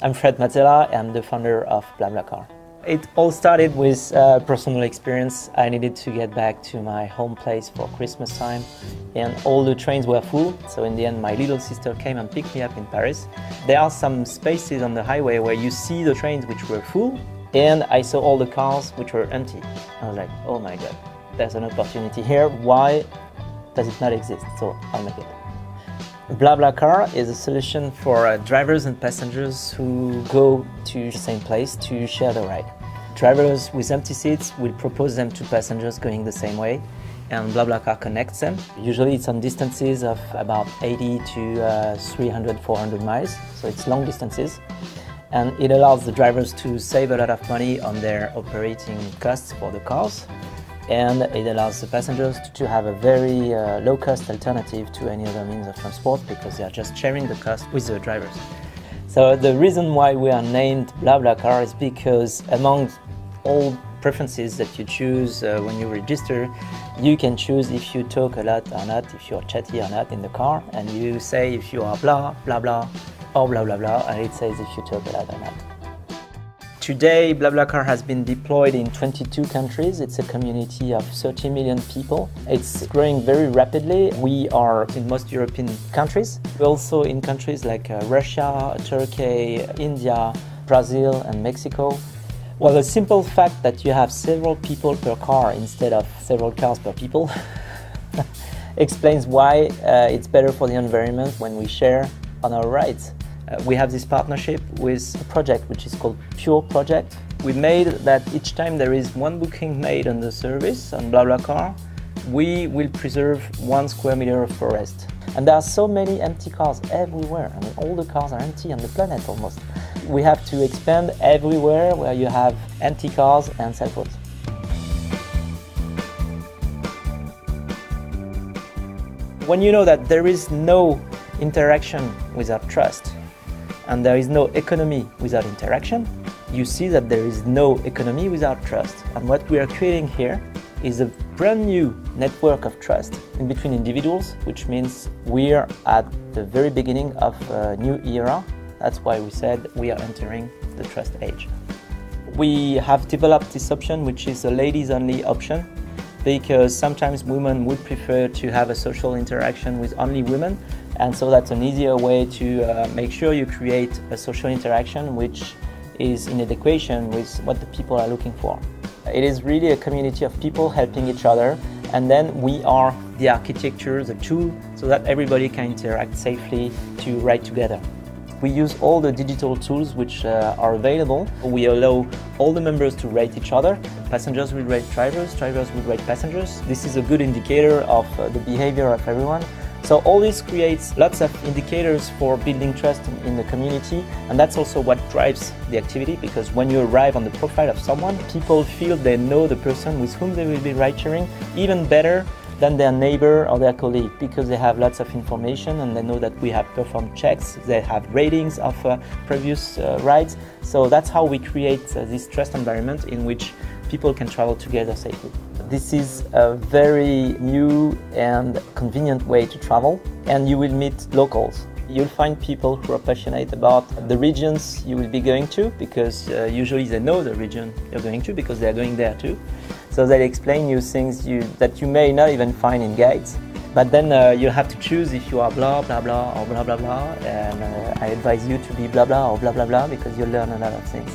I'm Fred Mazzella, I'm the founder of BlaBlaCar. It all started with personal experience. I needed to get back to my home place for Christmas time, and all the trains were full, so in the end my little sister came and picked me up in Paris. There are some spaces on the highway where you see the trains which were full, and I saw all the cars which were empty. I was like, oh my god, there's an opportunity here, why does it not exist? So I'll make it. BlaBlaCar is a solution for drivers and passengers who go to the same place to share the ride. Drivers with empty seats will propose them to passengers going the same way, and BlaBlaCar connects them. Usually it's on distances of about 80 to 300, 400 miles, so it's long distances. And it allows the drivers to save a lot of money on their operating costs for the cars. And it allows the passengers to have a very low-cost alternative to any other means of transport because they are just sharing the cost with the drivers. So the reason why we are named BlaBlaCar is because among all preferences that you choose when you register, you can choose if you talk a lot or not, if you're chatty or not in the car, and you say if you are blah, blah, blah, or blah, blah, blah, and it says if you talk a lot or not. Today, BlaBlaCar has been deployed in 22 countries. It's a community of 30 million people. It's growing very rapidly. We are in most European countries. We're also in countries like Russia, Turkey, India, Brazil, and Mexico. Well, the simple fact that you have several people per car instead of several cars per people explains why it's better for the environment when we share on our rides. We have this partnership with a project which is called Pure Project. We made that each time there is one booking made on the service on BlaBlaCar, we will preserve 1 square meter of forest. And there are so many empty cars everywhere. I mean, all the cars are empty on the planet almost. We have to expand everywhere where you have empty cars and cell phones. When you know that there is no interaction without trust, and there is no economy without interaction, you see that there is no economy without trust. And what we are creating here is a brand new network of trust in between individuals, which means we are at the very beginning of a new era. That's why we said we are entering the trust age. We have developed this option, which is a ladies-only option, because sometimes women would prefer to have a social interaction with only women, and so that's an easier way to make sure you create a social interaction which is in equation with what the people are looking for. It is really a community of people helping each other, and then we are the architecture, the tool, so that everybody can interact safely to ride together. We use all the digital tools which are available. We allow all the members to rate each other. Passengers will rate drivers, drivers will rate passengers. This is a good indicator of the behavior of everyone. So all this creates lots of indicators for building trust in the community, and that's also what drives the activity, because when you arrive on the profile of someone, people feel they know the person with whom they will be ride sharing even better than their neighbor or their colleague, because they have lots of information and they know that we have performed checks, they have ratings of previous rides. So that's how we create this trust environment in which people can travel together safely. This is a very new and convenient way to travel, and you will meet locals. You'll find people who are passionate about the regions you will be going to, because usually they know the region you're going to because they're going there too. So they explain you things that you may not even find in guides. But then you have to choose if you are blah, blah, blah, or blah, blah, blah. And I advise you to be blah, blah, or blah, blah, blah, because you'll learn a lot of things.